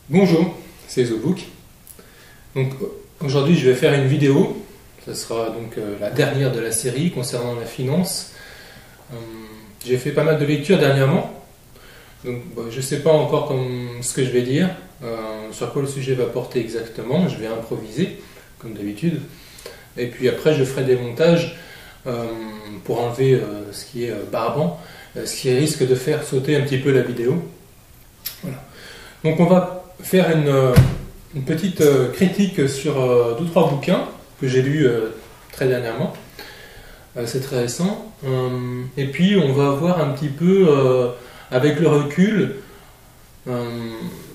Bonjour, c'est TheBook. Donc aujourd'hui je vais faire une vidéo, ce sera donc la dernière de la série concernant la finance. J'ai fait pas mal de lectures dernièrement, donc je ne sais pas encore ce que je vais dire, sur quoi le sujet va porter exactement, je vais improviser comme d'habitude, et puis après je ferai des montages pour enlever ce qui est barbant, ce qui risque de faire sauter un petit peu la vidéo. Voilà. Donc on va faire une petite critique sur 2-3 bouquins que j'ai lus très dernièrement. C'est très récent. Et puis on va voir un petit peu avec le recul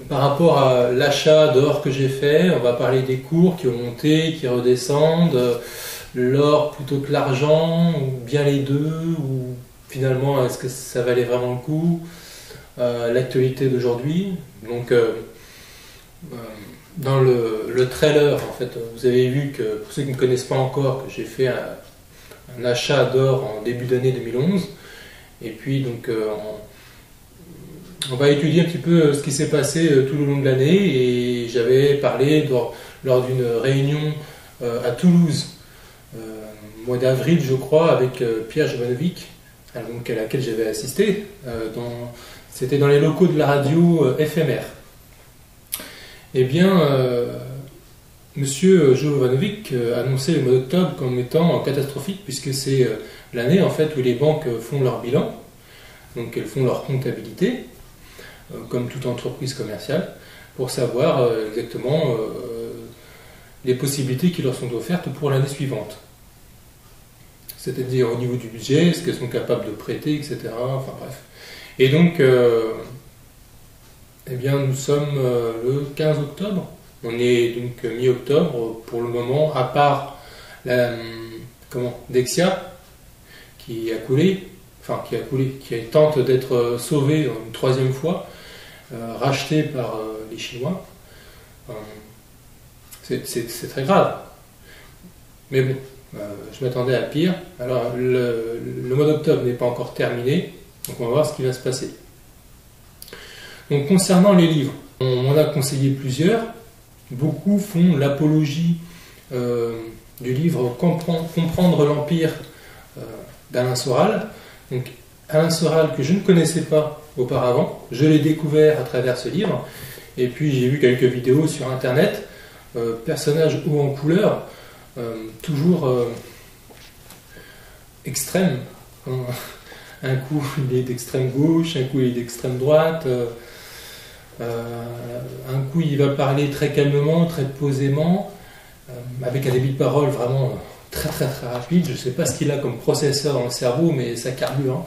par rapport à l'achat d'or que j'ai fait. On va parler des cours qui ont monté, qui redescendent, l'or plutôt que l'argent, ou bien les deux, ou finalement est-ce que ça valait vraiment le coup, l'actualité d'aujourd'hui. Donc dans le trailer, en fait, vous avez vu que, pour ceux qui ne me connaissent pas encore, que j'ai fait un achat d'or en début d'année 2011. Et puis, donc, on va étudier un petit peu ce qui s'est passé tout le long de l'année. Et j'avais parlé lors d'une réunion à Toulouse, au mois d'avril, je crois, avec Pierre Jovanovic, à laquelle j'avais assisté. C'était dans les locaux de la radio éphémère. Eh bien, Monsieur Jovanovic annonçait le mois d'octobre comme étant catastrophique, puisque c'est l'année en fait où les banques font leur bilan, donc elles font leur comptabilité, comme toute entreprise commerciale, pour savoir exactement les possibilités qui leur sont offertes pour l'année suivante. C'est-à-dire au niveau du budget, ce qu'elles sont capables de prêter, etc. Enfin bref. Et donc, eh bien, nous sommes le 15 octobre. On est donc mi-octobre pour le moment, à part Dexia, qui qui tente d'être sauvée une troisième fois, rachetée par les Chinois. C'est très grave. Mais bon, je m'attendais à pire. Alors, le mois d'octobre n'est pas encore terminé, donc on va voir ce qui va se passer. Donc concernant les livres, on m'en a conseillé plusieurs. Beaucoup font l'apologie du livre Comprendre l'Empire d'Alain Soral. Donc Alain Soral que je ne connaissais pas auparavant, je l'ai découvert à travers ce livre. Et puis j'ai vu quelques vidéos sur internet, personnage haut en couleur, toujours extrême. Un coup il est d'extrême gauche, un coup il est d'extrême droite. Un coup il va parler très calmement, très posément, avec un débit de parole vraiment très très très rapide. Je ne sais pas ce qu'il a comme processeur dans le cerveau, mais ça carbure.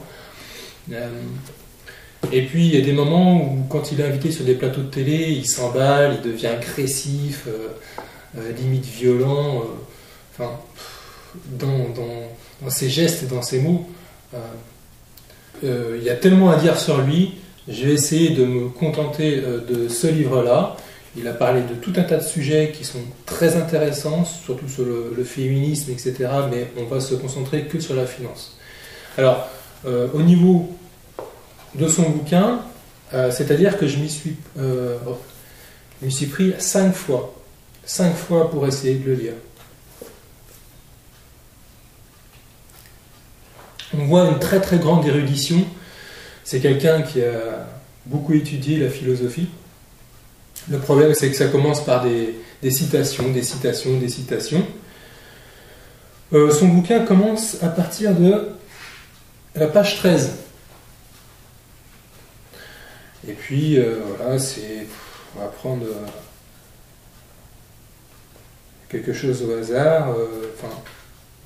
Et puis il y a des moments où quand il est invité sur des plateaux de télé, il s'emballe, il devient agressif, limite violent, dans ses gestes et dans ses mots. Il y a tellement à dire sur lui. Je vais essayer de me contenter de ce livre-là. Il a parlé de tout un tas de sujets qui sont très intéressants, surtout sur le féminisme, etc. Mais on va se concentrer que sur la finance. Alors, au niveau de son bouquin, c'est-à-dire que je m'y suis pris 5 fois. 5 fois pour essayer de le lire. On voit une très très grande érudition. C'est quelqu'un qui a beaucoup étudié la philosophie. Le problème, c'est que ça commence par des citations, des citations, des citations. Son bouquin commence à partir de la page 13. Et puis, voilà, on va prendre quelque chose au hasard.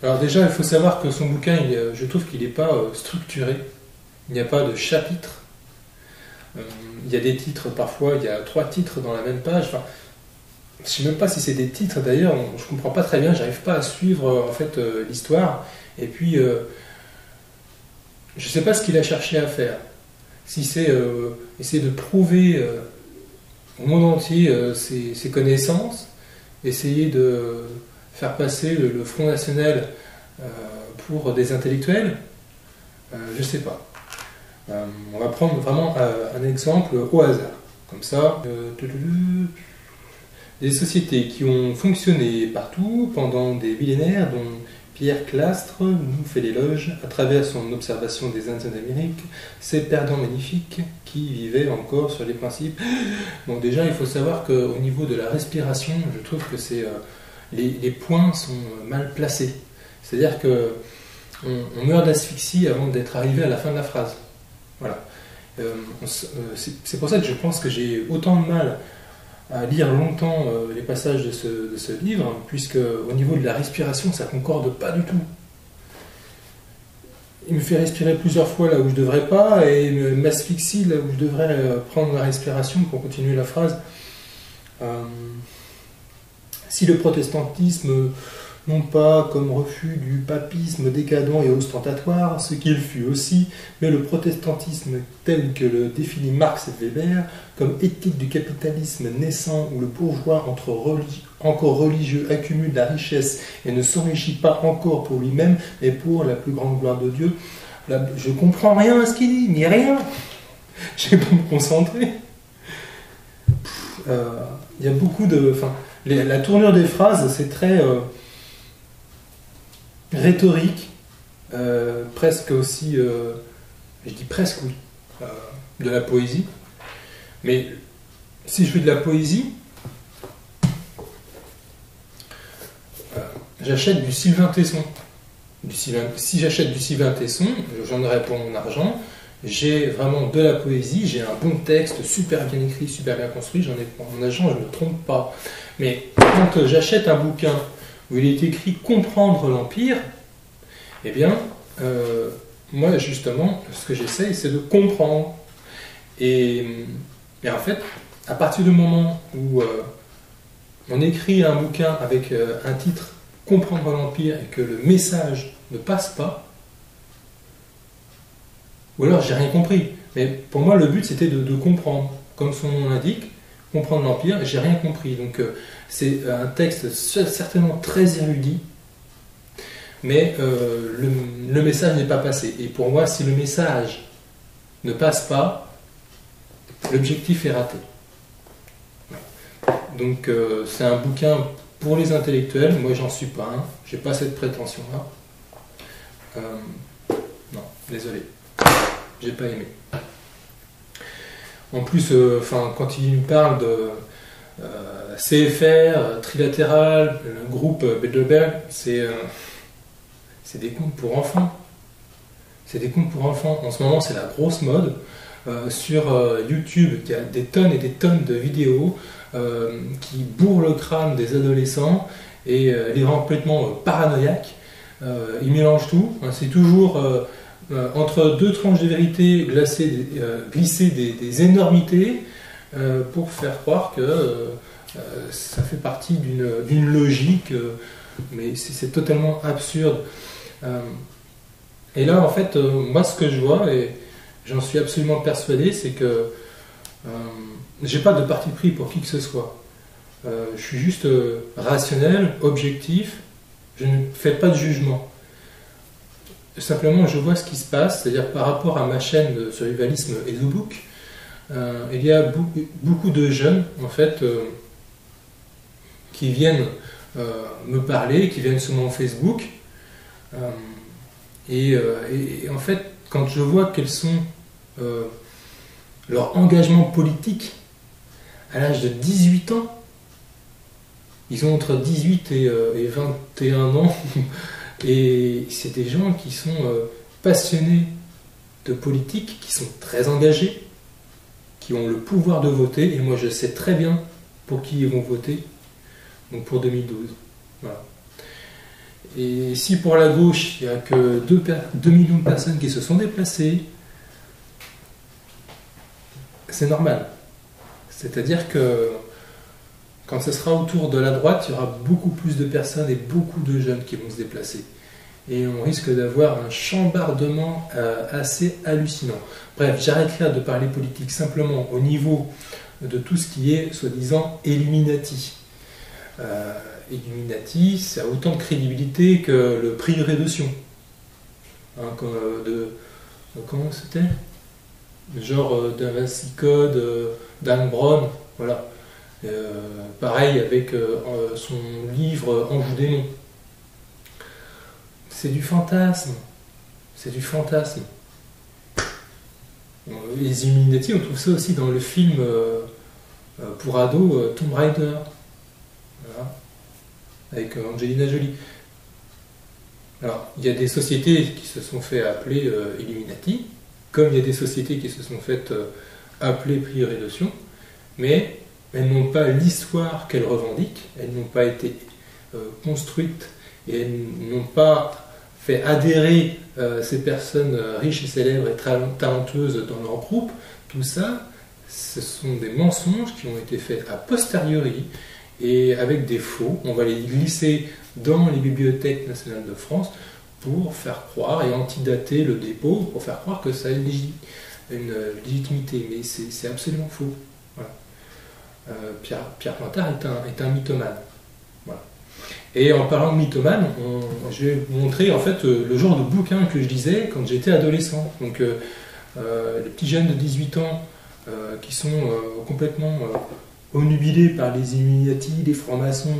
Alors déjà, il faut savoir que son bouquin, je trouve qu'il n'est pas structuré. Il n'y a pas de chapitre. Il y a des titres parfois, il y a 3 titres dans la même page. Enfin, je ne sais même pas si c'est des titres d'ailleurs, je ne comprends pas très bien, j'arrive pas à suivre en fait l'histoire. Et puis, je ne sais pas ce qu'il a cherché à faire. Si c'est essayer de prouver au monde entier ses connaissances, essayer de faire passer le Front National pour des intellectuels, Je sais pas. On va prendre vraiment un exemple au hasard. Comme ça. Des sociétés qui ont fonctionné partout pendant des millénaires, dont Pierre Clastre nous fait l'éloge à travers son observation des Indiens d'Amérique, ces perdants magnifiques qui vivaient encore sur les principes. Bon, déjà, il faut savoir qu'au niveau de la respiration, je trouve que les points sont mal placés. C'est-à-dire que on meurt d'asphyxie avant d'être arrivé à la fin de la phrase. Voilà. C'est pour ça que je pense que j'ai autant de mal à lire longtemps les passages de ce livre, puisque au niveau de la respiration, ça concorde pas du tout. Il me fait respirer plusieurs fois là où je devrais pas, et m'asphyxie là où je devrais prendre la respiration pour continuer la phrase. Si le protestantisme, non pas comme refus du papisme décadent et ostentatoire, ce qu'il fut aussi, mais le protestantisme tel que le définit Marx et Weber, comme éthique du capitalisme naissant où le bourgeois encore religieux accumule la richesse et ne s'enrichit pas encore pour lui-même, mais pour la plus grande gloire de Dieu. Là, je comprends rien à ce qu'il dit, ni rien. Je vais pas me concentrer. Il y a beaucoup de... la tournure des phrases, c'est très... rhétorique, presque aussi, je dis presque oui, de la poésie. Mais si je fais de la poésie, j'achète du Sylvain Tesson. Si j'achète du Sylvain Tesson, j'en aurai pour mon argent. J'ai vraiment de la poésie, j'ai un bon texte, super bien écrit, super bien construit, j'en ai pour mon argent, je ne me trompe pas. Mais quand j'achète un bouquin où il est écrit Comprendre l'Empire, eh bien, moi justement, ce que j'essaye, c'est de comprendre. Et en fait, à partir du moment où on écrit un bouquin avec un titre Comprendre l'Empire et que le message ne passe pas, ou alors j'ai rien compris. Mais pour moi, le but c'était de comprendre. Comme son nom l'indique, comprendre l'Empire, et j'ai rien compris. Donc c'est un texte certainement très érudit, mais le message n'est pas passé. Et pour moi, si le message ne passe pas, l'objectif est raté. Donc c'est un bouquin pour les intellectuels. Moi, j'en suis pas un. J'ai pas cette prétention-là. Non, désolé. J'ai pas aimé. En plus, quand il me parle de CFR, trilatéral, le groupe Bilderberg, c'est des contes pour enfants. C'est des contes pour enfants. En ce moment, c'est la grosse mode. Sur YouTube, il y a des tonnes et des tonnes de vidéos qui bourrent le crâne des adolescents et les rendent complètement paranoïaques. Ils mélangent tout. C'est toujours entre deux tranches de vérité glisser des énormités pour faire croire que ça fait partie d'une logique, mais c'est totalement absurde. Et là, en fait, moi, ce que je vois, et j'en suis absolument persuadé, c'est que j'ai pas de parti pris pour qui que ce soit. Je suis juste rationnel, objectif, je ne fais pas de jugement. Simplement, je vois ce qui se passe, c'est-à-dire par rapport à ma chaîne de survivalisme EzoBook, il y a beaucoup de jeunes, en fait, qui viennent me parler, qui viennent sur mon Facebook, et en fait, quand je vois quels sont leurs engagements politiques à l'âge de 18 ans, ils ont entre 18 et 21 ans, et c'est des gens qui sont passionnés de politique, qui sont très engagés, qui ont le pouvoir de voter, et moi je sais très bien pour qui ils vont voter, donc pour 2012. Voilà. Et si pour la gauche, il n'y a que 2 millions de personnes qui se sont déplacées, c'est normal. C'est-à-dire que quand ce sera autour de la droite, il y aura beaucoup plus de personnes et beaucoup de jeunes qui vont se déplacer. Et on risque d'avoir un chambardement assez hallucinant. Bref, j'arrête là de parler politique simplement au niveau de tout ce qui est, soi-disant, Illuminati. Illuminati, ça a autant de crédibilité que le prieuré de Sion. Hein, comment c'était? Genre Da Vinci Code, Dan Brown, voilà. Pareil avec son livre Anjou démon. C'est du fantasme. C'est du fantasme. Les Illuminati, on trouve ça aussi dans le film pour ados Tomb Raider. Voilà. Avec Angelina Jolie. Alors, il y a des sociétés qui se sont fait appeler Illuminati, comme il y a des sociétés qui se sont faites appeler Prieuré de Sion, mais elles n'ont pas l'histoire qu'elles revendiquent, elles n'ont pas été construites et elles n'ont pas fait adhérer ces personnes riches et célèbres et talentueuses dans leur groupe. Tout ça, ce sont des mensonges qui ont été faits a posteriori et avec des faux. On va les glisser dans les bibliothèques nationales de France pour faire croire et antidater le dépôt, pour faire croire que ça a une légitimité. Mais c'est absolument faux. Voilà. Pierre Plantard est un mythomane. Voilà. Et en parlant de mythomane, je vais vous montrer en fait le genre de bouquin que je lisais quand j'étais adolescent. Donc les petits jeunes de 18 ans qui sont complètement obnubilés par les Illuminati, les francs-maçons.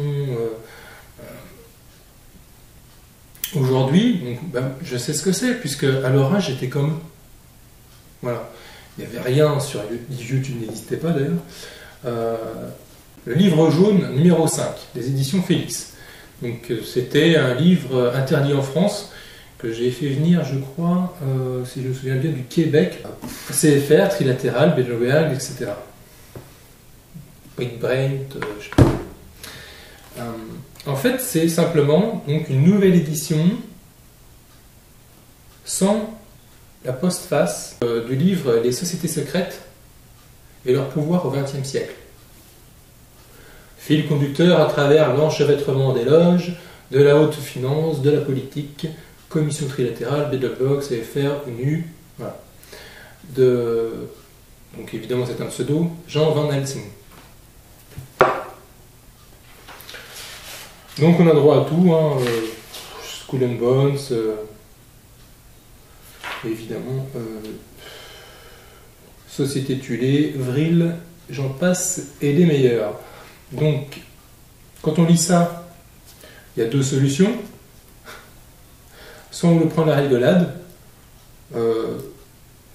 Aujourd'hui, je sais ce que c'est, puisque à leur âge j'étais comme eux. Voilà. Il n'y avait rien sur YouTube, n'existait pas d'ailleurs. Le livre jaune numéro 5, des éditions Félix. Donc c'était un livre interdit en France que j'ai fait venir, je crois, si je me souviens bien, du Québec, CFR, Trilatéral, Bellogal, etc. Big Brain, je sais pas. En fait, c'est simplement donc, une nouvelle édition sans la postface du livre Les sociétés secrètes et leur pouvoir au XXe siècle. Fil conducteur à travers l'enchevêtrement des loges, de la haute finance, de la politique, commission trilatérale, Bilderberg, CFR, ONU, voilà. Donc évidemment c'est un pseudo, Jean Van Helsing. Donc on a droit à tout, hein, Skull and Bones, évidemment, Société Tulée, Vril, j'en passe, et les meilleurs. Donc, quand on lit ça, il y a deux solutions. Soit on le prend à la rigolade,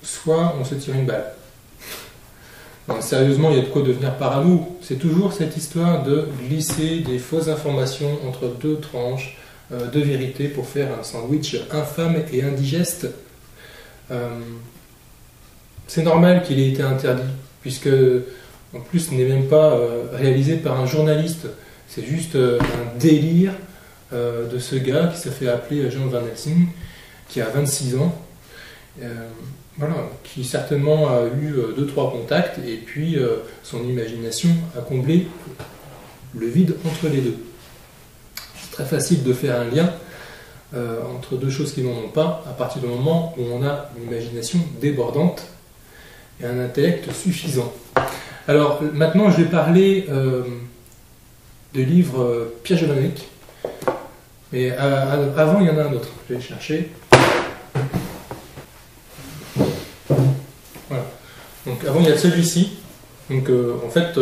soit on se tire une balle. Non, sérieusement, il y a de quoi devenir parano. C'est toujours cette histoire de glisser des fausses informations entre deux tranches de vérité pour faire un sandwich infâme et indigeste. C'est normal qu'il ait été interdit, puisque en plus ce n'est même pas réalisé par un journaliste. C'est juste un délire de ce gars qui s'est fait appeler Jean Van Helsing, qui a 26 ans. Voilà, qui certainement a eu 2-3 contacts et puis son imagination a comblé le vide entre les deux. C'est très facile de faire un lien entre deux choses qui n'en ont pas à partir du moment où on a une imagination débordante et un intellect suffisant. Alors maintenant je vais parler de livres piagetoniques, mais avant il y en a un autre, je vais chercher. Donc avant il y a celui-ci, donc en fait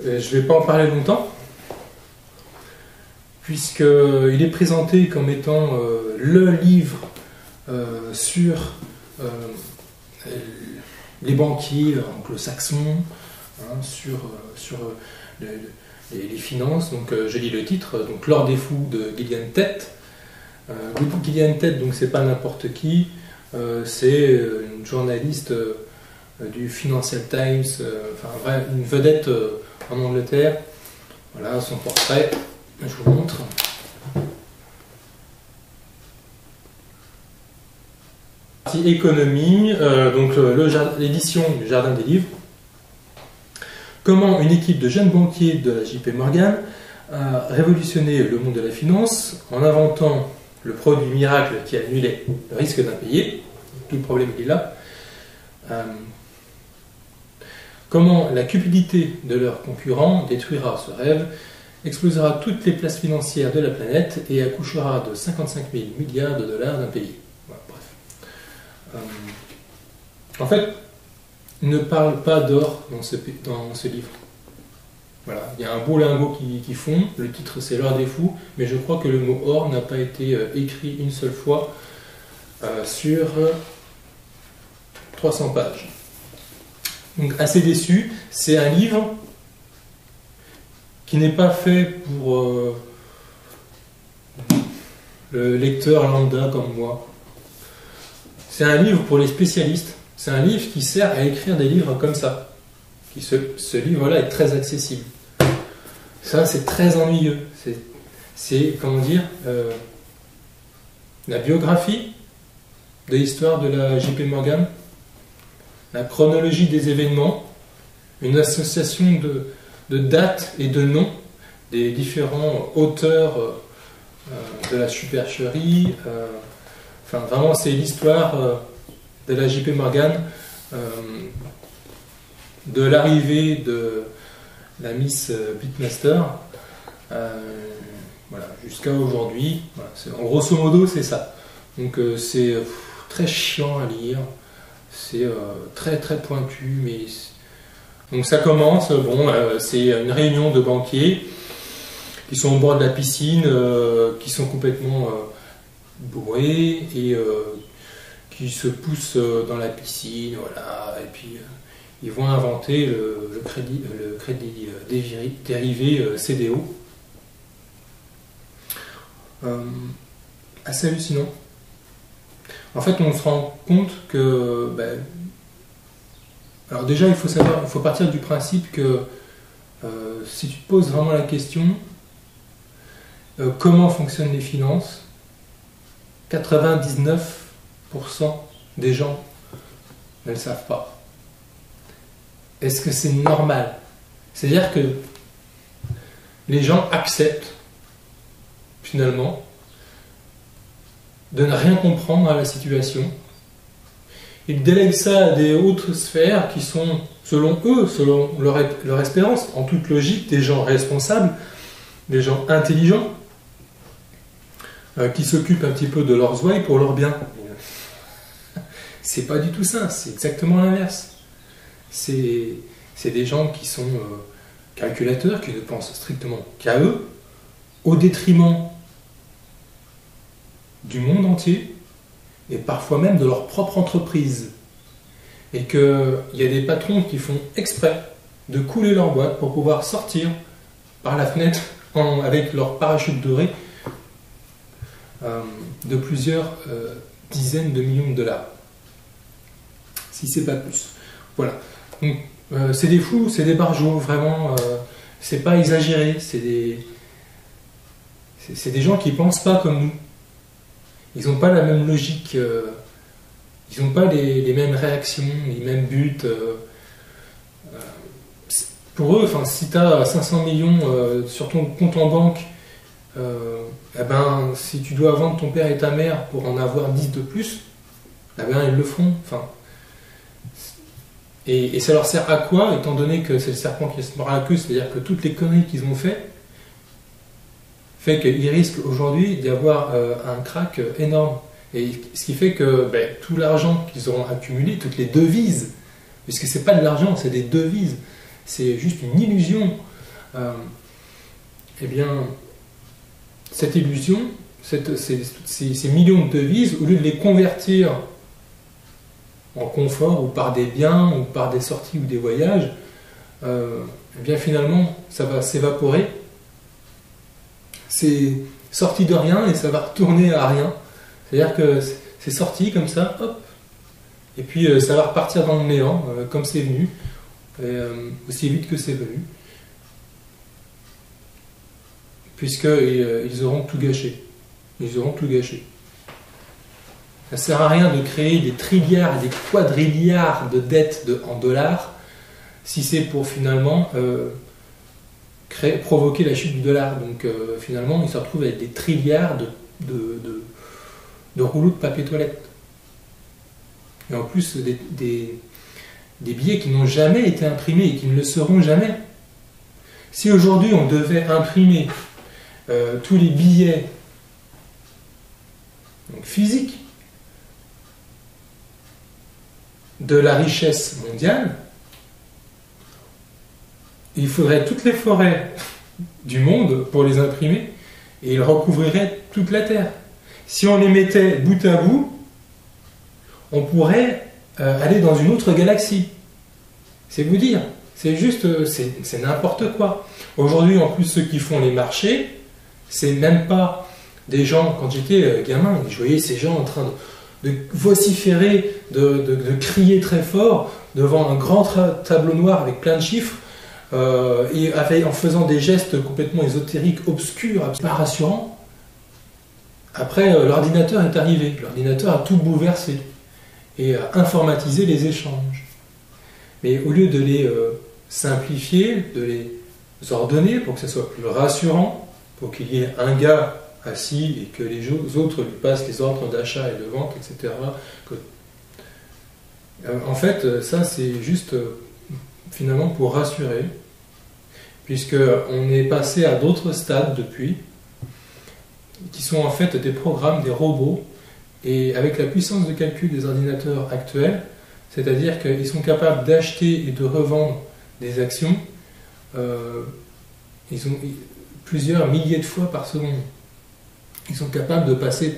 je ne vais pas en parler longtemps, puisqu'il est présenté comme étant le livre sur les banquiers anglo-saxons, hein, sur les finances. Donc je lis le titre, donc L'or des fous de Gillian Tett. Gillian Tett, donc c'est pas n'importe qui. C'est une journaliste du Financial Times, enfin une vedette en Angleterre. Voilà son portrait, je vous montre. Partie économie, donc l'édition du Jardin des Livres. Comment une équipe de jeunes banquiers de la JP Morgan a révolutionné le monde de la finance en inventant le produit miracle qui annulait le risque d'impayé. Tout le problème il est là. Comment la cupidité de leurs concurrents détruira ce rêve, explosera toutes les places financières de la planète et accouchera de 55 000 milliards de dollars d'impayés. Voilà, bref. En fait, il ne parle pas d'or dans ce livre. Voilà, il y a un beau lingot qui fond, le titre c'est L'or des fous, mais je crois que le mot or n'a pas été écrit une seule fois sur 300 pages. Donc assez déçu, c'est un livre qui n'est pas fait pour le lecteur lambda comme moi. C'est un livre pour les spécialistes, c'est un livre qui sert à écrire des livres comme ça. Ce livre-là est très accessible. Ça, c'est très ennuyeux. C'est comment dire, la biographie de l'histoire de la JP Morgan, la chronologie des événements, une association de dates et de noms des différents auteurs de la supercherie. Enfin, vraiment, c'est l'histoire de la JP Morgan, de l'arrivée de la Miss Beatmaster, voilà, jusqu'à aujourd'hui. Voilà, en grosso modo, c'est ça. Donc, c'est très chiant à lire. C'est très très pointu, mais donc ça commence. Bon, c'est une réunion de banquiers qui sont au bord de la piscine, qui sont complètement bourrés et qui se poussent dans la piscine, voilà. Et puis ils vont inventer le crédit dérivé CDO. Assez hallucinant. En fait, on se rend compte que... alors déjà, il faut partir du principe que si tu te poses vraiment la question, comment fonctionnent les finances, 99% des gens ne le savent pas. Est-ce que c'est normal? C'est-à-dire que les gens acceptent, finalement, de ne rien comprendre à la situation. Ils délèguent ça à des autres sphères qui sont, selon eux, selon leur espérance, en toute logique, des gens responsables, des gens intelligents, qui s'occupent un petit peu de leurs ouailles pour leur bien. C'est pas du tout ça, c'est exactement l'inverse. C'est des gens qui sont calculateurs, qui ne pensent strictement qu'à eux, au détriment du monde entier, et parfois même de leur propre entreprise. Et qu'il y a des patrons qui font exprès de couler leur boîte pour pouvoir sortir par la fenêtre avec leur parachute doré de plusieurs dizaines de millions de dollars. Si c'est pas plus. Voilà. Donc, c'est des fous, c'est des barjots, vraiment. C'est pas exagéré. C'est des gens qui pensent pas comme nous. Ils n'ont pas la même logique, ils n'ont pas les mêmes réactions, les mêmes buts. Pour eux, si tu as 500 millions sur ton compte en banque, si tu dois vendre ton père et ta mère pour en avoir 10 de plus, ils le feront. Et ça leur sert à quoi, étant donné que c'est le serpent qui se mord la queue, c'est-à-dire que toutes les conneries qu'ils ont fait qu'ils risquent aujourd'hui d'y avoir un crack énorme. Et ce qui fait que tout l'argent qu'ils auront accumulé, toutes les devises, puisque c'est pas de l'argent, c'est des devises, c'est juste une illusion. Eh bien, cette illusion, ces millions de devises, au lieu de les convertir en confort, ou par des biens, ou par des sorties ou des voyages, eh bien finalement, ça va s'évaporer. C'est sorti de rien et ça va retourner à rien. C'est-à-dire que c'est sorti comme ça, hop, et puis ça va repartir dans le néant, comme c'est venu, et aussi vite que c'est venu, puisqu'ils auront tout gâché. Ils auront tout gâché. Ça ne sert à rien de créer des trilliards et des quadrilliards de dettes en dollars si c'est pour finalement provoquer la chute du dollar. Donc finalement, ils se retrouvent avec des trilliards de rouleaux de papier toilette. Et en plus, des billets qui n'ont jamais été imprimés et qui ne le seront jamais. Si aujourd'hui on devait imprimer tous les billets donc, physiques de la richesse mondiale, il faudrait toutes les forêts du monde pour les imprimer et ils recouvriraient toute la Terre. Si on les mettait bout à bout, on pourrait aller dans une autre galaxie. C'est vous dire. C'est juste, c'est n'importe quoi. Aujourd'hui, en plus, ceux qui font les marchés, c'est même pas des gens, quand j'étais gamin, je voyais ces gens en train de vociférer, de crier très fort devant un grand tableau noir avec plein de chiffres, et en faisant des gestes complètement ésotériques, obscurs, pas rassurants. Après, l'ordinateur est arrivé. L'ordinateur a tout bouleversé et a informatisé les échanges. Mais au lieu de les simplifier, de les ordonner pour que ce soit plus rassurant, pour qu'il y ait un gars assis et que les autres lui passent les ordres d'achat et de vente, etc. En fait, ça c'est juste finalement pour rassurer, puisqu'on est passé à d'autres stades depuis, qui sont en fait des programmes, des robots, et avec la puissance de calcul des ordinateurs actuels, c'est-à-dire qu'ils sont capables d'acheter et de revendre des actions, ils ont plusieurs milliers de fois par seconde. Ils sont capables de passer,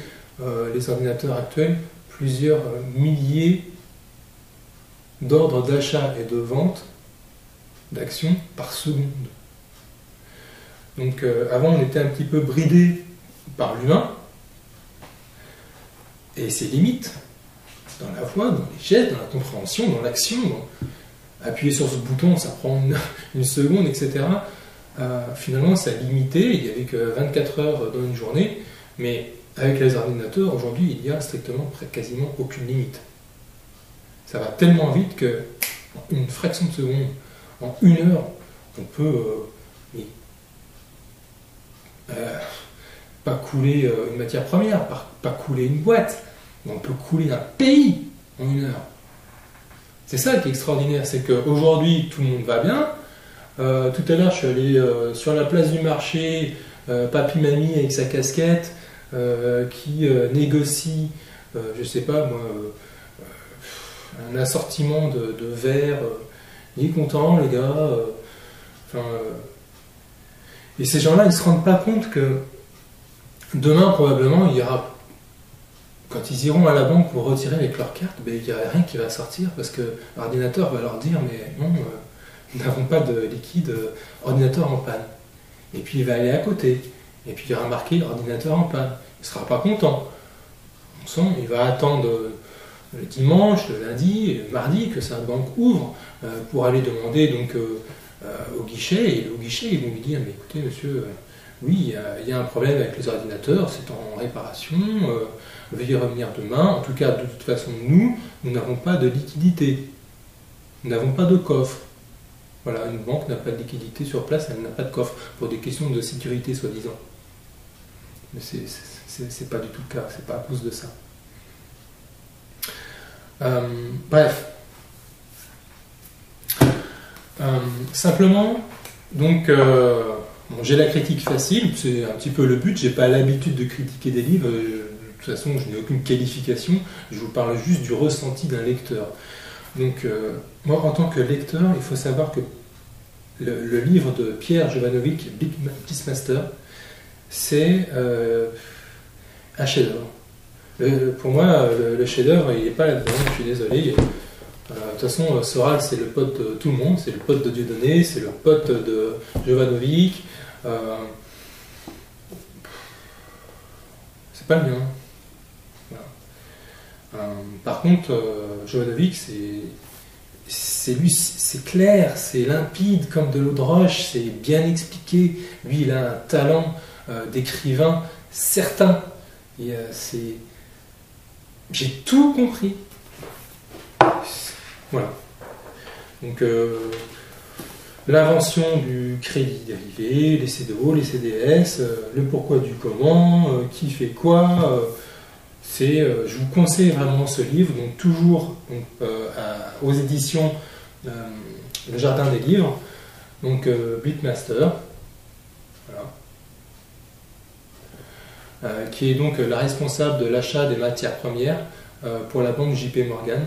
les ordinateurs actuels, plusieurs milliers d'ordres d'achat et de vente d'actions par seconde. Donc avant on était un petit peu bridé par l'humain, et ses limites, dans la voix, dans les gestes, dans la compréhension, dans l'action, appuyer sur ce bouton, ça prend une seconde, etc. Finalement, ça a limité, il n'y avait que 24 heures dans une journée, mais avec les ordinateurs, aujourd'hui, il y a strictement, quasiment aucune limite. Ça va tellement vite que, en une fraction de seconde, en une heure, on peut pas couler une matière première, pas couler une boîte, mais on peut couler un pays en une heure. C'est ça qui est extraordinaire, c'est qu'aujourd'hui tout le monde va bien. Tout à l'heure je suis allé sur la place du marché, papy-mamie avec sa casquette, qui négocie, je sais pas moi, un assortiment de verres. Il est content les gars. Et ces gens-là, ils ne se rendent pas compte que demain, probablement, il y aura, quand ils iront à la banque pour retirer avec leur carte, il n'y a rien qui va sortir parce que l'ordinateur va leur dire mais non, nous n'avons pas de liquide, ordinateur en panne. Et puis il va aller à côté. Et puis il aura marqué ordinateur en panne. Il ne sera pas content. Il va attendre le dimanche, le lundi, le mardi que sa banque ouvre pour aller demander donc au guichet. Et au guichet, ils vont lui dire mais écoutez monsieur, oui, il y a un problème avec les ordinateurs, c'est en réparation, veuillez revenir demain. En tout cas, de toute façon, nous n'avons pas de liquidité. Nous n'avons pas de coffre. Voilà, une banque n'a pas de liquidité sur place, elle n'a pas de coffre, pour des questions de sécurité, soi-disant. Mais c'est pas du tout le cas, c'est pas à cause de ça. Bref. Simplement, donc... bon, j'ai la critique facile, c'est un petit peu le but, j'ai pas l'habitude de critiquer des livres, de toute façon je n'ai aucune qualification, je vous parle juste du ressenti d'un lecteur. Donc moi en tant que lecteur, il faut savoir que le livre de Pierre Jovanovic, Beastmaster, c'est un chef-d'œuvre. Pour moi, le chef-d'œuvre, il n'est pas là-dedans, je suis désolé. De toute façon, Soral, c'est le pote de tout le monde, c'est le pote de Dieudonné, c'est le pote de Jovanovic. C'est pas le mien. Voilà. Par contre, Jovanovic, c'est clair, c'est limpide comme de l'eau de roche, c'est bien expliqué. Lui, il a un talent d'écrivain certain. J'ai tout compris. Voilà. Donc, l'invention du crédit dérivé, les CDO, les CDS, le pourquoi du comment, qui fait quoi, je vous conseille vraiment ce livre, donc toujours aux éditions Le Jardin des Livres, donc Beastmaster, voilà. Qui est donc la responsable de l'achat des matières premières pour la banque JP Morgan.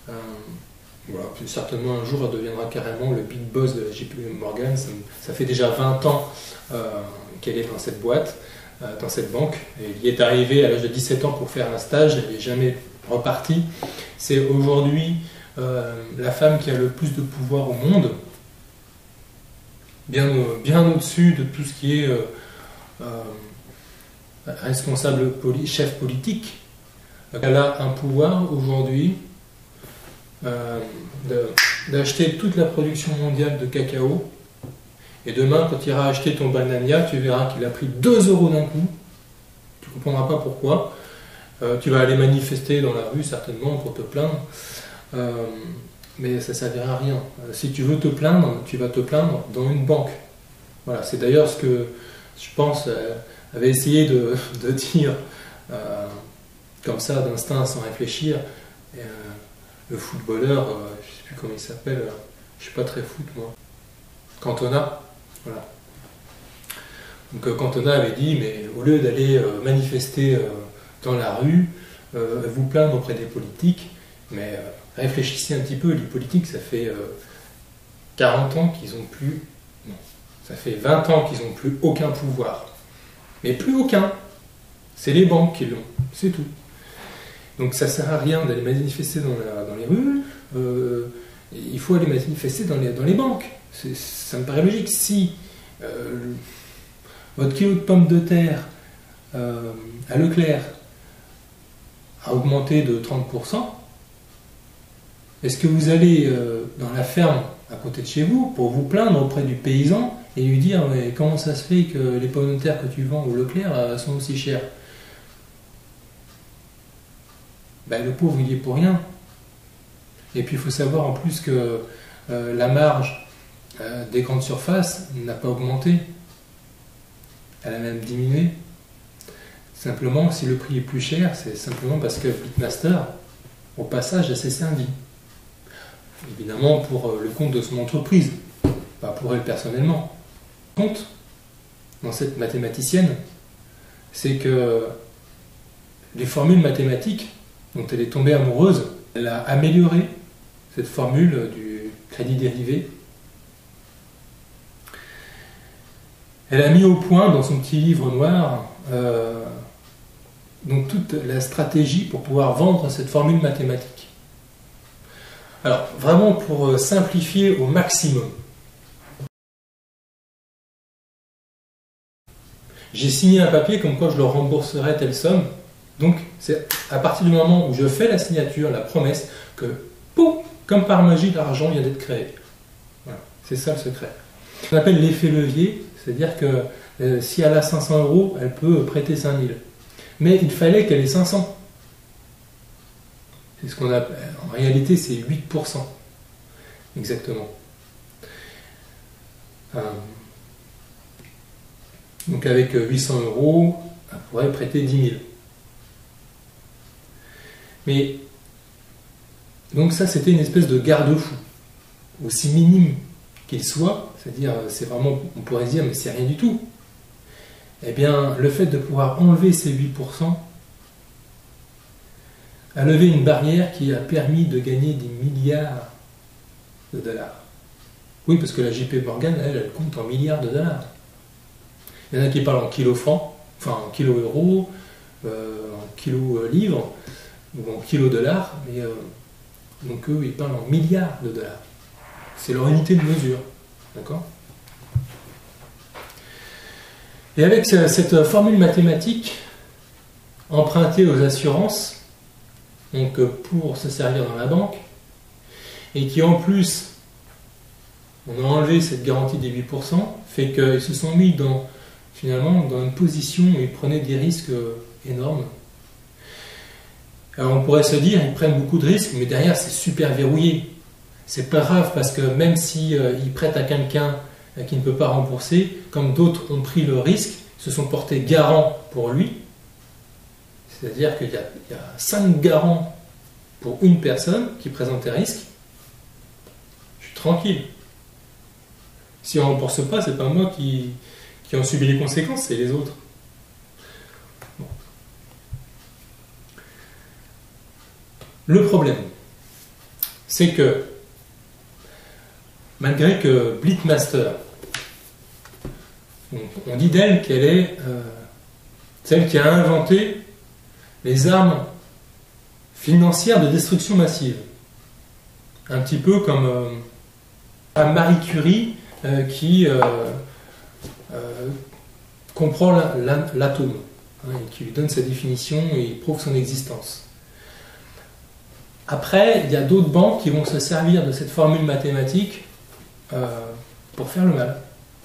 Voilà, puis certainement un jour elle deviendra carrément le big boss de la JP Morgan. Ça fait déjà 20 ans qu'elle est dans cette boîte, dans cette banque. Elle y est arrivée à l'âge de 17 ans pour faire un stage, elle n'est jamais repartie. C'est aujourd'hui la femme qui a le plus de pouvoir au monde, bien au-dessus de tout ce qui est responsable, chef politique. Elle a un pouvoir aujourd'hui d'acheter toute la production mondiale de cacao, et demain quand tu iras acheter ton banania, tu verras qu'il a pris 2 € d'un coup, tu ne comprendras pas pourquoi. Tu vas aller manifester dans la rue certainement pour te plaindre, mais ça ne servira à rien. Si tu veux te plaindre, tu vas te plaindre dans une banque. Voilà, c'est d'ailleurs ce que je pense avait essayé de dire comme ça d'instinct sans réfléchir. Le footballeur, je ne sais plus comment il s'appelle, je ne suis pas très foot moi, Cantona, voilà. Donc Cantona avait dit, mais au lieu d'aller manifester dans la rue, vous plaindre auprès des politiques, mais réfléchissez un petit peu, les politiques, ça fait 40 ans qu'ils n'ont plus, non, ça fait 20 ans qu'ils n'ont plus aucun pouvoir, mais plus aucun, c'est les banques qui l'ont, c'est tout. Donc ça ne sert à rien d'aller manifester dans les rues, il faut aller manifester dans les banques. Ça me paraît logique. Si votre kilo de pommes de terre à Leclerc a augmenté de 30%, est-ce que vous allez dans la ferme à côté de chez vous pour vous plaindre auprès du paysan et lui dire mais comment ça se fait que les pommes de terre que tu vends au Leclerc sont aussi chères? Ben, le pauvre il y est pour rien. Et puis il faut savoir en plus que la marge des grandes surfaces n'a pas augmenté, elle a même diminué. Simplement, si le prix est plus cher, c'est simplement parce que Pitmaster, au passage, a ses servi. Évidemment pour le compte de son entreprise, pas pour elle personnellement. Le compte dans cette mathématicienne, c'est que les formules mathématiques dont elle est tombée amoureuse, elle a amélioré cette formule du crédit dérivé. Elle a mis au point dans son petit livre noir donc toute la stratégie pour pouvoir vendre cette formule mathématique. Alors vraiment pour simplifier au maximum, j'ai signé un papier comme quoi je leur rembourserai telle somme. Donc, c'est à partir du moment où je fais la signature, la promesse, que, pouf, comme par magie, l'argent vient d'être créé. Voilà, c'est ça le secret. On appelle l'effet levier, c'est-à-dire que si elle a 500 €, elle peut prêter 5000. Mais il fallait qu'elle ait 500. C'est ce qu'on appelle, en réalité, c'est 8%. Exactement. Donc, avec 800 €, elle pourrait prêter 10 000. Mais, donc ça c'était une espèce de garde-fou, aussi minime qu'il soit, c'est-à-dire c'est vraiment, on pourrait se dire mais c'est rien du tout. Eh bien le fait de pouvoir enlever ces 8% a levé une barrière qui a permis de gagner des milliards de dollars. Oui, parce que la JP Morgan, elle compte en milliards de dollars. Il y en a qui parlent en kilo francs, enfin en kilo euros, en kilo livres, ou en kilo dollars, mais donc eux ils parlent en milliards de dollars. C'est leur unité de mesure, d'accord? Et avec cette formule mathématique empruntée aux assurances, donc pour se servir dans la banque, et qui en plus, on a enlevé cette garantie des 8%, fait qu'ils se sont mis finalement dans une position où ils prenaient des risques énormes. Alors on pourrait se dire, ils prennent beaucoup de risques, mais derrière c'est super verrouillé. C'est pas grave parce que même si ils prêtent à quelqu'un qui ne peut pas rembourser, comme d'autres ont pris le risque, se sont portés garants pour lui. C'est-à-dire qu'il y a 5 garants pour une personne qui présente un risque. Je suis tranquille. Si on ne rembourse pas, c'est pas moi qui en subit les conséquences, c'est les autres. Bon. Le problème, c'est que, malgré que Blitzmaster, on dit d'elle qu'elle est celle qui a inventé les armes financières de destruction massive. Un petit peu comme Marie Curie qui comprend l'atome, et qui lui donne sa définition et prouve son existence. Après, il y a d'autres banques qui vont se servir de cette formule mathématique pour faire le mal,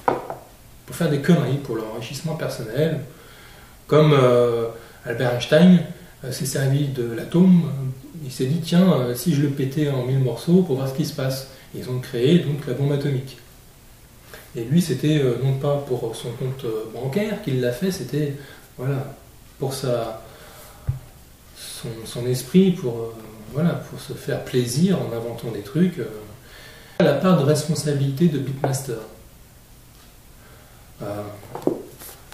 pour faire des conneries, pour leur enrichissement personnel, comme Albert Einstein s'est servi de l'atome. Il s'est dit, tiens, si je le pétais en 1000 morceaux pour voir ce qui se passe. Ils ont créé donc la bombe atomique. Et lui, c'était non pas pour son compte bancaire qu'il l'a fait, c'était voilà, pour son esprit, pour se faire plaisir en inventant des trucs. La part de responsabilité de Blitzmaster.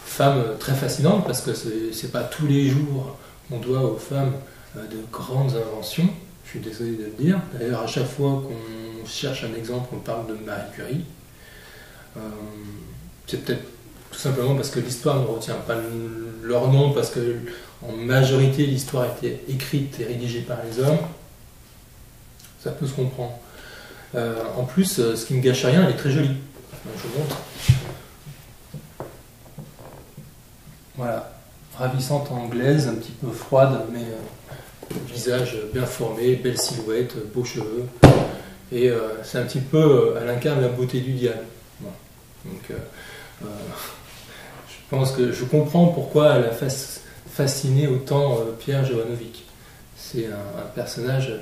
Femme très fascinante, parce que c'est pas tous les jours qu'on doit aux femmes de grandes inventions. Je suis désolé de le dire. D'ailleurs, à chaque fois qu'on cherche un exemple, on parle de Marie Curie. C'est peut-être tout simplement parce que l'histoire ne retient pas leur nom, parce que en majorité l'histoire a été écrite et rédigée par les hommes. Ça peut se comprendre. En plus, ce qui ne gâche rien, elle est très jolie. Donc, je vous montre. Voilà, ravissante anglaise, un petit peu froide, mais visage bien formé, belle silhouette, beaux cheveux. Et c'est un petit peu, elle incarne la beauté du diable. Voilà. Donc, je pense que je comprends pourquoi elle a fasciné autant Pierre Jovanovic. C'est un personnage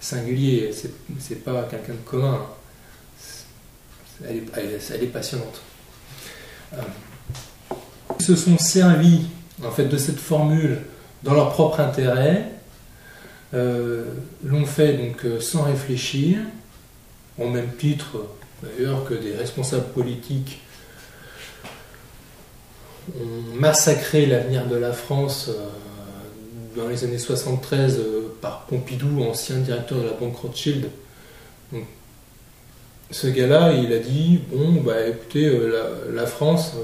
singulier, c'est pas quelqu'un de commun. Elle est passionnante. Ils se sont servis en fait de cette formule dans leur propre intérêt, l'ont fait donc sans réfléchir, au même titre d'ailleurs que des responsables politiques ont massacré l'avenir de la France dans les années 73 par Pompidou, ancien directeur de la banque Rothschild. Donc, ce gars-là, il a dit, bon, bah écoutez, la France,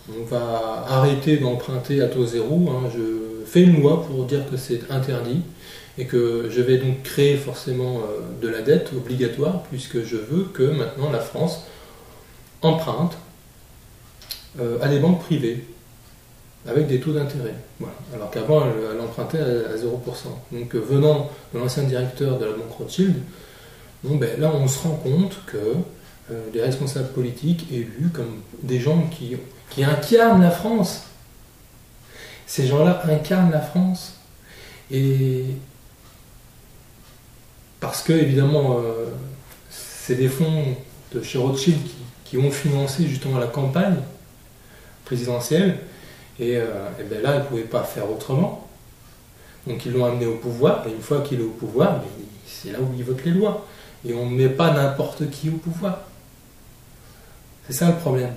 on va arrêter d'emprunter à taux zéro, hein, je fais une loi pour dire que c'est interdit, et que je vais donc créer forcément de la dette obligatoire, puisque je veux que maintenant la France emprunte à des banques privées, avec des taux d'intérêt. Voilà. Alors qu'avant, elle empruntait à 0%. Donc venant de l'ancien directeur de la banque Rothschild, bon, ben, là on se rend compte que les responsables politiques élus comme des gens qui incarnent la France, ces gens-là incarnent la France. Et parce que évidemment c'est des fonds de chez Rothschild qui ont financé justement la campagne présidentielle, et ben là ils ne pouvaient pas faire autrement, donc ils l'ont amené au pouvoir, et une fois qu'il est au pouvoir, ben, c'est là où ils votent les lois, et on ne met pas n'importe qui au pouvoir. C'est ça le problème,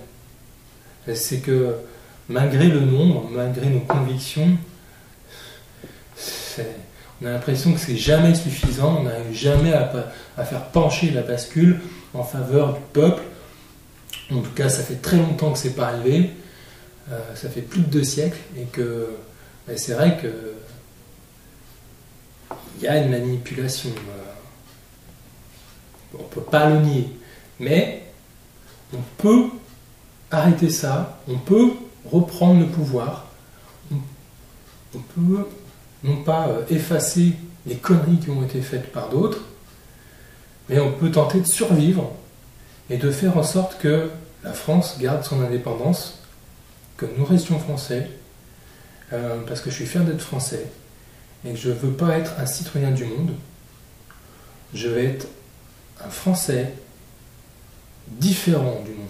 c'est que malgré le nombre, malgré nos convictions, on a l'impression que c'est jamais suffisant, on n'arrive jamais à faire pencher la bascule en faveur du peuple. En tout cas, ça fait très longtemps que c'est pas arrivé, ça fait plus de 2 siècles, et que ben, c'est vrai que il y a une manipulation, on ne peut pas le nier, mais on peut arrêter ça, on peut reprendre le pouvoir, on peut non pas effacer les conneries qui ont été faites par d'autres, mais on peut tenter de survivre et de faire en sorte que la France garde son indépendance, que nous restions français, parce que je suis fier d'être français, et que je ne veux pas être un citoyen du monde, je vais être un Français différent du monde.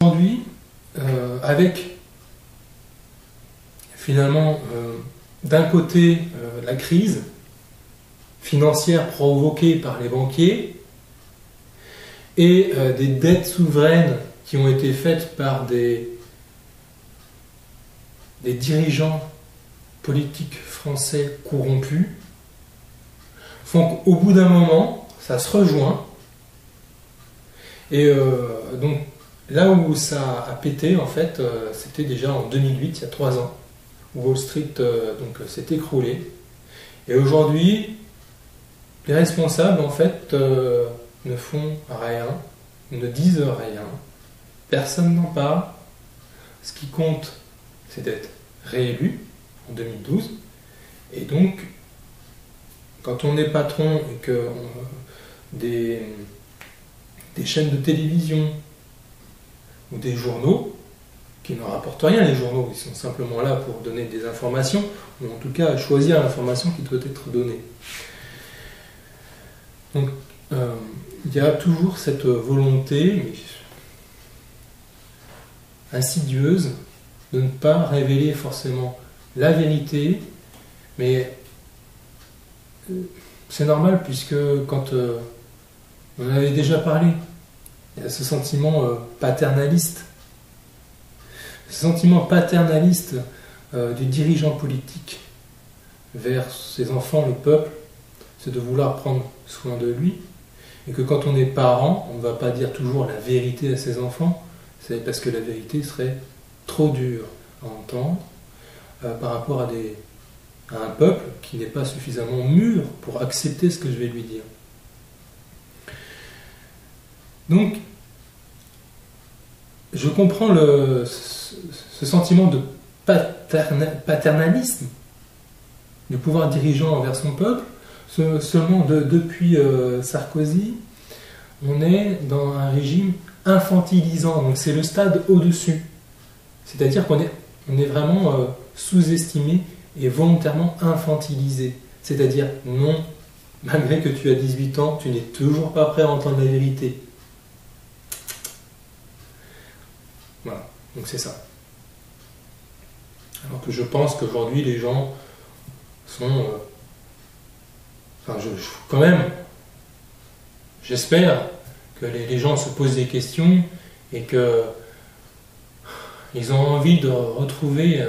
Aujourd'hui, avec finalement d'un côté la crise financière provoquée par les banquiers et des dettes souveraines qui ont été faites par des dirigeants politiques français corrompus, font qu'au bout d'un moment, ça se rejoint. Et donc, là où ça a pété, en fait, c'était déjà en 2008, il y a 3 ans, où Wall Street s'est écroulé. Et aujourd'hui, les responsables, en fait, ne font rien, ne disent rien, personne n'en parle. Ce qui compte, c'est d'être réélu en 2012. Et donc, quand on est patron et que des chaînes de télévision ou des journaux, qui ne rapportent rien, les journaux, ils sont simplement là pour donner des informations, ou en tout cas choisir l'information qui doit être donnée. Donc, il y a toujours cette volonté insidieuse de ne pas révéler forcément la vérité, mais c'est normal puisque quand on en avait déjà parlé, il y a ce sentiment paternaliste. Ce sentiment paternaliste du dirigeant politique vers ses enfants, le peuple, c'est de vouloir prendre soin de lui, et que quand on est parent, on ne va pas dire toujours la vérité à ses enfants, c'est parce que la vérité serait trop dure à entendre par rapport à un peuple qui n'est pas suffisamment mûr pour accepter ce que je vais lui dire. Donc, je comprends ce sentiment de paternalisme du pouvoir dirigeant envers son peuple. Seulement depuis Sarkozy, on est dans un régime infantilisant, donc c'est le stade au-dessus. C'est-à-dire qu'on est vraiment sous-estimé et volontairement infantilisé. C'est-à-dire, non, malgré que tu as 18 ans, tu n'es toujours pas prêt à entendre la vérité. Voilà, donc c'est ça. Alors que je pense qu'aujourd'hui, les gens sont... quand même, j'espère que les gens se posent des questions et que ils ont envie de retrouver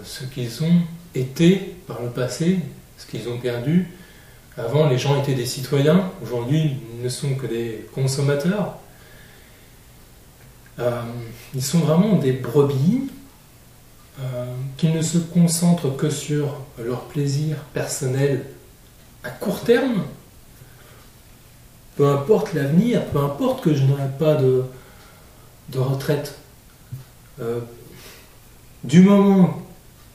ce qu'ils ont été par le passé, ce qu'ils ont perdu. Avant, les gens étaient des citoyens. Aujourd'hui, ils ne sont que des consommateurs. Ils sont vraiment des brebis qui ne se concentrent que sur leur plaisir personnel à court terme. Peu importe l'avenir, peu importe que je n'aurai pas de retraite. Du moment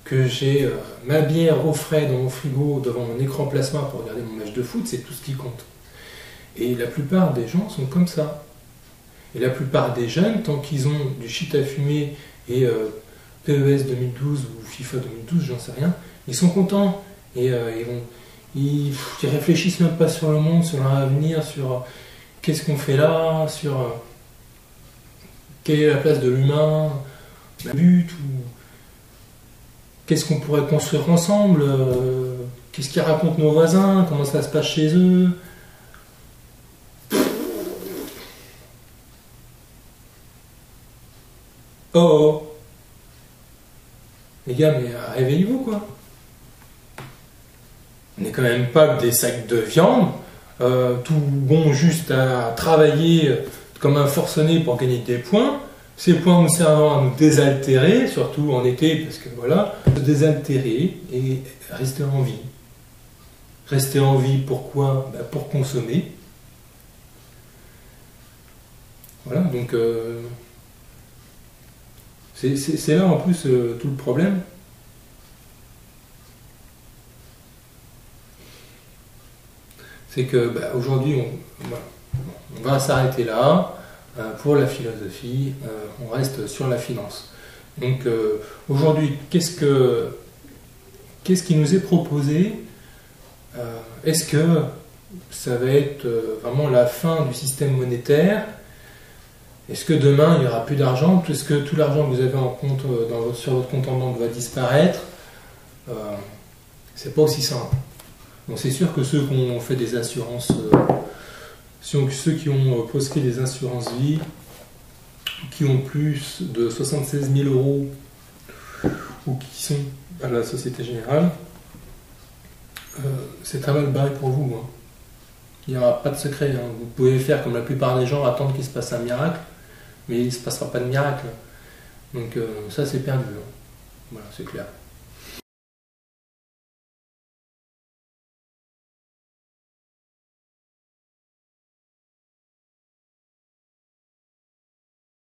que j'ai ma bière au frais dans mon frigo devant mon écran plasma pour regarder mon match de foot, c'est tout ce qui compte. Et la plupart des gens sont comme ça. Et la plupart des jeunes, tant qu'ils ont du shit à fumer et PES 2012 ou FIFA 2012, j'en sais rien, ils sont contents. Et ils réfléchissent même pas sur le monde, sur leur avenir, sur qu'est-ce qu'on fait là, sur quelle est la place de l'humain, le but, ou qu'est-ce qu'on pourrait construire ensemble, qu'est-ce qu'ils racontent nos voisins, comment ça se passe chez eux. Oh, les gars, mais réveillez-vous quoi. On n'est quand même pas des sacs de viande, tout bon juste à travailler comme un forcené pour gagner des points. Ces points nous servant à nous désaltérer, surtout en été, parce que voilà, se désaltérer et rester en vie. Rester en vie, pourquoi ? Pour consommer. Voilà, donc c'est là en plus tout le problème. C'est que aujourd'hui, on va s'arrêter là. Pour la philosophie, on reste sur la finance. Donc aujourd'hui, qu'est-ce qui nous est proposé ? Est-ce que ça va être vraiment la fin du système monétaire ? Est-ce que demain, il n'y aura plus d'argent ? Est-ce que tout l'argent que vous avez en compte, sur votre compte en banque va disparaître ? C'est pas aussi simple. Donc c'est sûr que ceux qui ont fait des assurances, ceux qui ont proscrit des assurances vie, qui ont plus de 76 000 euros ou qui sont à la Société Générale, c'est très mal barré pour vous. Hein. Il n'y aura pas de secret. Hein. Vous pouvez faire comme la plupart des gens, attendre qu'il se passe un miracle, mais il ne se passera pas de miracle. Donc ça, c'est perdu. Hein. Voilà, c'est clair.